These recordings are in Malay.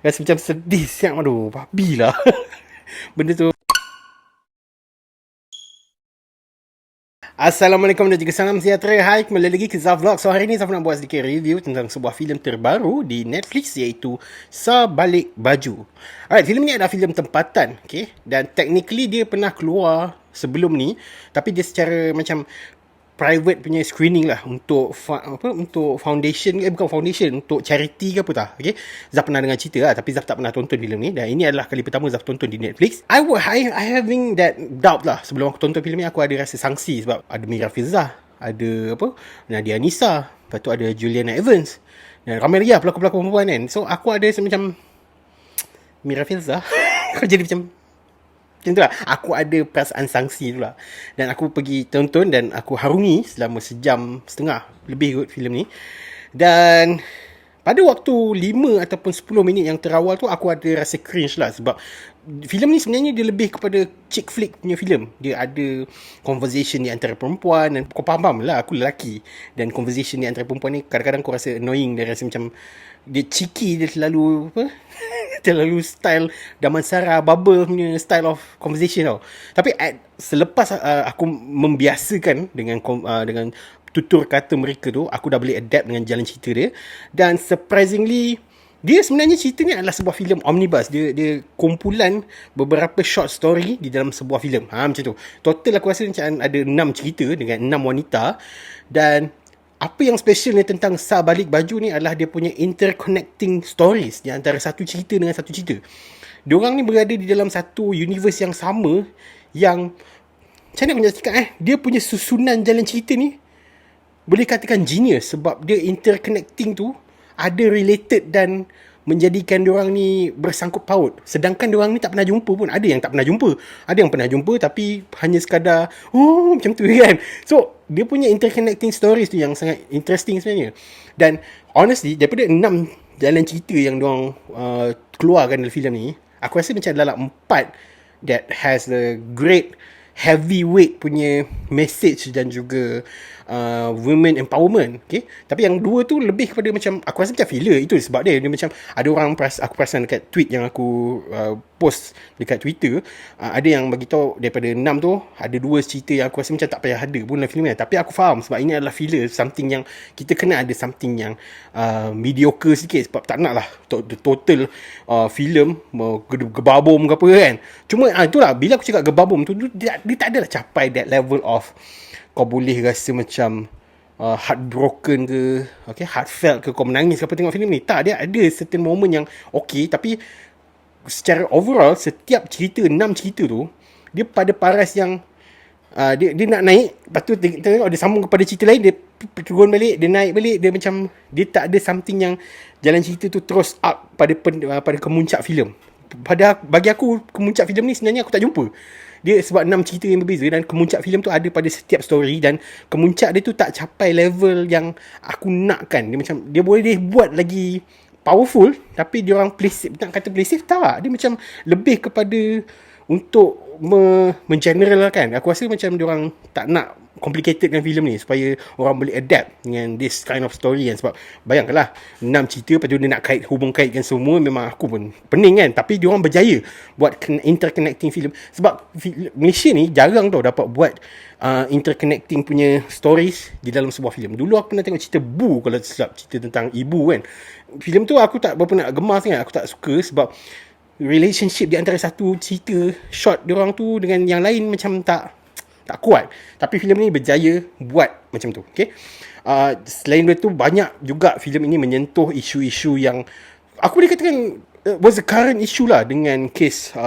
Rasa macam sedih siap. Aduh, babi lah. Benda tu. Assalamualaikum dan juga salam sejahtera. Hai, kembali lagi ke Zaf Vlog. So hari ni Zaf nak buat sedikit review tentang sebuah filem terbaru di Netflix, iaitu Sabalik Baju. Alright, filem ni adalah filem tempatan, okay? Dan technically dia pernah keluar sebelum ni, tapi dia secara macam private punya screening lah untuk untuk foundation, bukan foundation, untuk charity ke apa tak, okay? Zaf pernah dengar cerita lah, tapi Zaf tak pernah tonton filem ni, dan ini adalah kali pertama Zaf tonton di Netflix. I having that doubt lah. Sebelum aku tonton filem ni, aku ada rasa sangsi sebab ada Mira Filzah, ada Nadia Nisa, lepas tu ada Juliana Evans, dan ramai lagi lah pelakon-pelakon perempuan kan. So aku ada macam Mira Filzah kau jadi macam tu lah. Aku ada perasaan sangsi tu lah. Dan aku pergi tonton dan aku harungi selama sejam setengah lebih kot filem ni. Dan pada waktu 5 ataupun 10 minit yang terawal tu, aku ada rasa cringe lah. Sebab filem ni sebenarnya dia lebih kepada chick flick punya filem. Dia ada conversation di antara perempuan, dan kau faham lah, aku lelaki, dan conversation di antara perempuan ni kadang-kadang kau rasa annoying. Dia rasa macam dia cheeky, dia terlalu terlalu style Damansara Bubble punya style of conversation tau. Tapi selepas aku membiasakan dengan tutur kata mereka tu, aku dah boleh adapt dengan jalan cerita dia. Dan surprisingly, dia sebenarnya cerita ni adalah sebuah filem omnibus. Dia kumpulan beberapa short story di dalam sebuah filem. Macam tu. Total aku rasa macam ada 6 cerita dengan 6 wanita. Dan apa yang special ni tentang Sabalik Baju ni adalah dia punya interconnecting stories di antara satu cerita dengan satu cerita. Diorang ni berada di dalam satu universe yang sama, yang macam mana aku nak cakap dia punya susunan jalan cerita ni boleh katakan genius, sebab dia interconnecting tu ada related dan menjadikan diorang ni bersangkut paut. Sedangkan diorang ni tak pernah jumpa pun. Ada yang tak pernah jumpa, ada yang pernah jumpa tapi hanya sekadar macam tu kan. So dia punya interconnecting stories tu yang sangat interesting sebenarnya. Dan honestly, daripada 6 jalan cerita yang diorang keluarkan dalam filem ni, aku rasa macam dalam 4 that has a great heavyweight punya message dan juga women empowerment, okay? Tapi yang 2 tu lebih kepada macam, aku rasa macam filler. Itu sebab dia macam ada orang aku perasan dekat tweet yang aku post dekat Twitter, ada yang bagi tahu daripada 6 tu ada 2 cerita yang aku rasa macam tak payah ada pun dalam filem ni. Tapi aku faham sebab ini adalah filler, something yang kita kena ada something yang mediocre sikit, sebab tak nak lah total filem gebabum ke apa kan. Cuma itulah, bila aku cakap gebabum tu, dia tak adalah capai that level of kau boleh rasa macam heartbroken ke, okay, heartfelt ke, kau menangis ke apa tengok filem ni. Tak, dia ada certain moment yang okay, tapi secara overall setiap cerita, 6 cerita tu, dia pada paras yang dia nak naik, lepas tu tengok dia sambung kepada cerita lain, dia turun balik, dia naik balik, dia macam dia tak ada something yang jalan cerita tu terus up pada kemuncak filem. Bagi aku, kemuncak filem ni sebenarnya aku tak jumpa. Dia sebab 6 cerita yang berbeza, dan kemuncak filem tu ada pada setiap story, dan kemuncak dia tu tak capai level yang aku nakkan. Dia macam dia boleh buat lagi powerful, tapi dia orang play safe. Nak kata play safe tak, dia macam lebih kepada untuk mengeneralkan. Aku rasa macam dia orang tak nak complicatedkan filem ni supaya orang boleh adapt dengan this kind of story kan. Sebab bayangkanlah 6 cerita, lepas tu dia nak hubung-kaitkan semua, memang aku pun pening kan. Tapi dia orang berjaya buat interconnecting filem. Sebab Malaysia ni jarang tau dapat buat interconnecting punya stories di dalam sebuah filem. Dulu aku pernah tengok cerita Bu, kalau silap, cerita tentang ibu kan. Filem tu aku tak berapa nak gemar sangat, aku tak suka sebab relationship di antara satu cerita short diorang tu dengan yang lain macam tak kuat. Tapi filem ni berjaya buat macam tu, okay? Selain itu, banyak juga filem ini menyentuh isu-isu yang aku boleh katakan was a current issue lah, dengan kes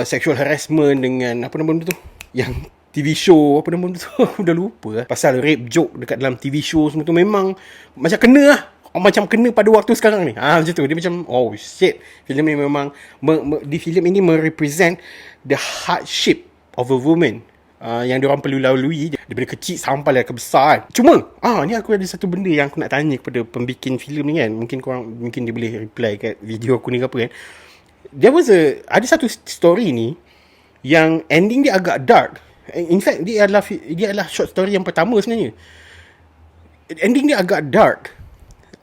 sexual harassment, dengan apa nama benda tu, yang TV show apa nama benda tu aku dah lupa lah. Pasal rape joke dekat dalam TV show semua tu, memang macam kena lah, macam kena pada waktu sekarang ni. Macam tu. Dia macam oh shit, filem ni memang di filem ini merepresent the hardship of a woman yang diorang perlu lalui daripada kecil sampai lah ke besar. Cuma ni aku ada satu benda yang aku nak tanya kepada pembikin filem ni kan. Mungkin dia boleh reply kat video aku ni ke apa kan. Ada satu story ni yang ending dia agak dark. In fact, dia adalah short story yang pertama sebenarnya. Ending dia agak dark.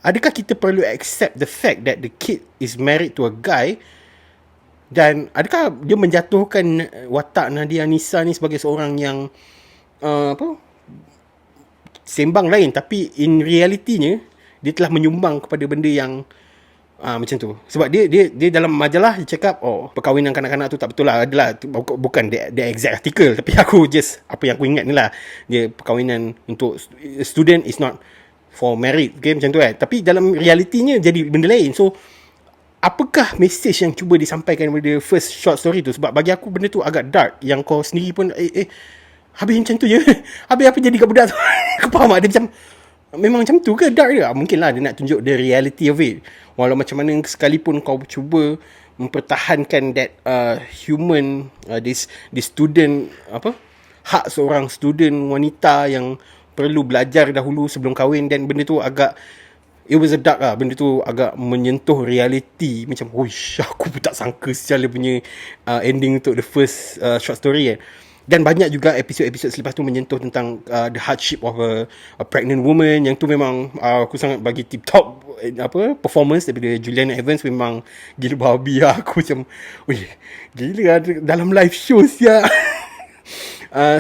adakah kita perlu accept the fact that the kid is married to a guy, dan adakah dia menjatuhkan watak Nadia Nisa ni sebagai seorang yang sembang lain, tapi in realitinya dia telah menyumbang kepada benda yang macam tu. Sebab dia dalam majalah dia cakap perkahwinan kanak-kanak tu tak betul lah, adalah bukan the exact article, tapi aku just apa yang aku ingat ni lah, dia perkahwinan untuk student is not for married, okay, macam tu kan. Tapi dalam realitinya jadi benda lain. So apakah message yang cuba disampaikan pada first short story tu? Sebab bagi aku benda tu agak dark, yang kau sendiri pun habis macam tu je. Habis apa jadi kat budak tu? Kau faham tak? Dia macam memang macam tu ke dark dia? Mungkin lah dia nak tunjuk the reality of it. Walau macam mana sekalipun kau cuba mempertahankan that human, this student, hak seorang student wanita yang perlu belajar dahulu sebelum kahwin, dan benda tu agak, it was a dark lah. Benda tu agak menyentuh reality. Macam, aku pun tak sangka secara punya ending untuk the first short story kan. Dan banyak juga episod-episod selepas tu menyentuh tentang the hardship of a pregnant woman. Yang tu memang aku sangat bagi tip-top performance daripada Juliana Evans. Memang gila babi lah. Aku macam, gila lah dalam live show siap.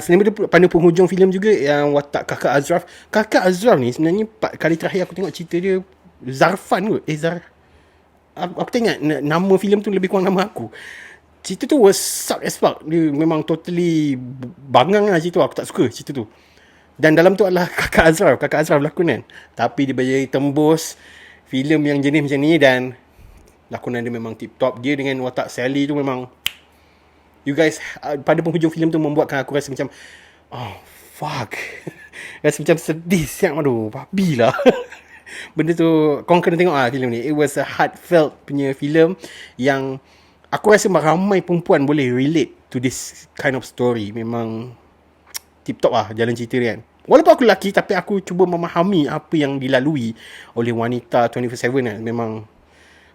Selain itu pada penghujung filem juga yang watak kakak Azraf. Kakak Azraf ni sebenarnya kali terakhir aku tengok cerita dia Zarfan kot. Aku tak ingat nama filem tu, lebih kurang nama aku. Cerita tu was suck as fuck. Dia memang totally bangang lah cerita tu. Aku tak suka cerita tu. Dan dalam tu adalah kakak Azraf lakon kan. Tapi dia berjaya tembus filem yang jenis macam ni, dan lakonan dia memang tip top. Dia dengan watak Sally tu memang, you guys, pada penghujung filem tu membuatkan aku rasa macam, fuck. Rasa macam sedih siap. Aduh, babi lah. Benda tu korang kena tengok filem ni. It was a heartfelt punya filem yang aku rasa ramai perempuan boleh relate to this kind of story. Memang tip top lah jalan cerita dia kan. Walaupun aku lelaki, tapi aku cuba memahami apa yang dilalui oleh wanita 24/7 kan. Memang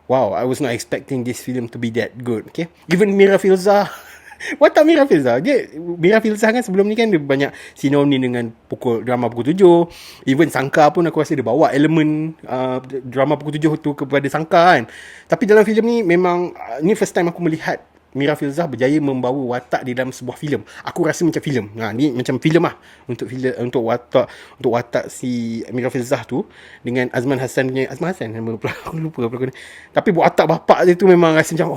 wow, I was not expecting this film to be that good. Okay, even Mira Filzah. Watak Mira Filzah, Mira Filzah kan sebelum ni kan dia banyak sinonim dengan drama pukul 7. Even Sangka pun aku rasa dia bawa elemen drama pukul 7 tu kepada Sangka kan. Tapi dalam filem ni memang ni first time aku melihat Mira Filzah berjaya membawa watak di dalam sebuah filem. Aku rasa macam filem. Ni macam filem lah untuk watak si Mira Filzah tu dengan Azman Hassan punya, aku lupa pelakon. Tapi buat watak bapak dia tu memang rasa macam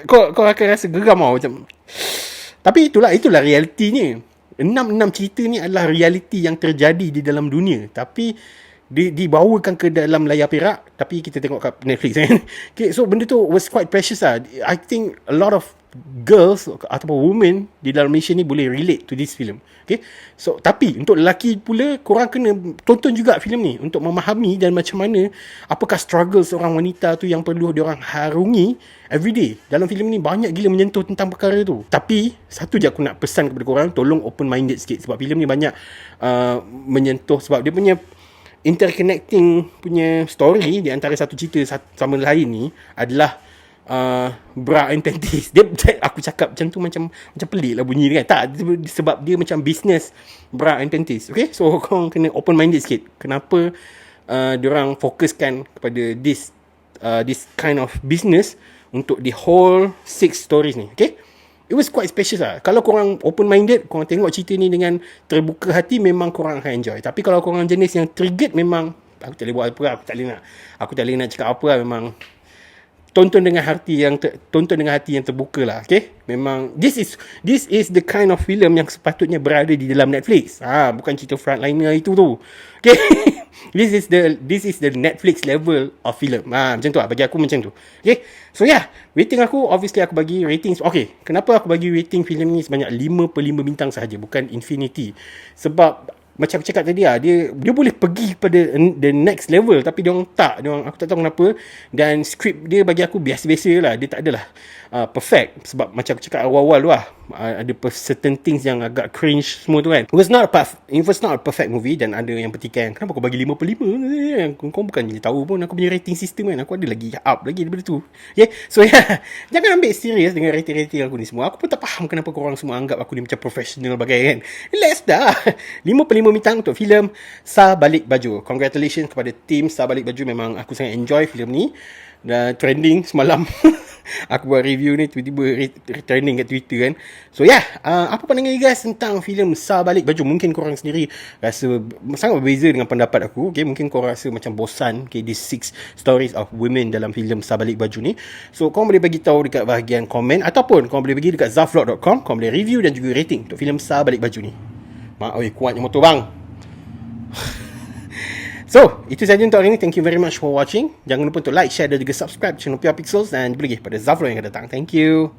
kau akan rasa geram macam. Tapi itulah realitinya. 6 cerita ni adalah realiti yang terjadi di dalam dunia, tapi dibawakan ke dalam layar perak, tapi kita tengok kat Netflix kan. Okay, so benda tu was quite precious lah. I think a lot of girls ataupun women di dalam Malaysia ni boleh relate to this film. Okay, so tapi untuk lelaki pula, korang kena tonton juga filem ni untuk memahami dan macam mana, apakah struggle seorang wanita tu yang perlu diorang harungi everyday. Dalam filem ni banyak gila menyentuh tentang perkara tu. Tapi satu je aku nak pesan kepada korang, tolong open minded sikit, sebab filem ni banyak menyentuh, sebab dia punya interconnecting punya story di antara satu cerita sama lain ni adalah bra and panties. Aku cakap macam tu macam pelik lah bunyi dia kan. Tak, sebab dia macam business bra and panties. Okay, so korang kena open minded sikit. Kenapa diorang fokuskan kepada this kind of business untuk the whole 6 stories ni. Okay, it was quite special lah. Kalau korang open minded, korang tengok cerita ni dengan terbuka hati, memang korang akan enjoy. Tapi kalau korang jenis yang triggered, memang aku tak boleh buat apa lah. Aku tak boleh nak cakap apa lah. Memang tonton dengan hati yang terbuka lah. Okay, memang this is the kind of film yang sepatutnya berada di dalam Netflix. Bukan cerita frontliner itu tu. Okay, this is the Netflix level of film. Macam tu lah bagi aku, macam tu. Okay, so rating aku, obviously aku bagi rating. Okay, kenapa aku bagi rating filem ni sebanyak 5/5 bintang sahaja, bukan infinity? Sebab macam aku cakap tadi dia boleh pergi kepada the next level, tapi aku tak tahu kenapa. Dan skrip dia bagi aku biasa-biasa lah. Dia tak adalah perfect, sebab macam aku cakap awal-awal tu lah, ada certain things yang agak cringe semua tu kan. It was not a perfect movie. Dan ada yang petikan, kenapa kau bagi 5/5? Kau bukan je tahu pun aku punya rating system kan. Aku ada lagi up lagi daripada tu. Okay, so yeah, jangan ambil serius dengan rating-rating aku ni semua. Aku pun tak faham kenapa korang semua anggap aku ni macam professional bagai kan. Relax dah. 5/5 bintang untuk filem Sa Balik Baju. Congratulations kepada tim Sa Balik Baju. Memang aku sangat enjoy filem ni. Dan trending semalam. Aku buat review ni tiba-tiba trending kat Twitter kan. So yeah, apa pandangan you guys tentang filem Sa Balik Baju? Mungkin korang sendiri rasa sangat berbeza dengan pendapat aku. Okay, mungkin korang rasa macam bosan, okay, these 6 stories of women dalam filem Sa Balik Baju ni. So korang boleh bagi tahu dekat bahagian komen, ataupun korang boleh pergi dekat zafvlog.com. Korang boleh review dan juga rating untuk filem Sa Balik Baju ni. Mak oi, kuatnya motor bang. So, itu sahaja untuk hari ini. Thank you very much for watching. Jangan lupa untuk like, share dan juga subscribe channel PR Pixels. Dan jumpa lagi pada Zafvlog yang akan datang. Thank you.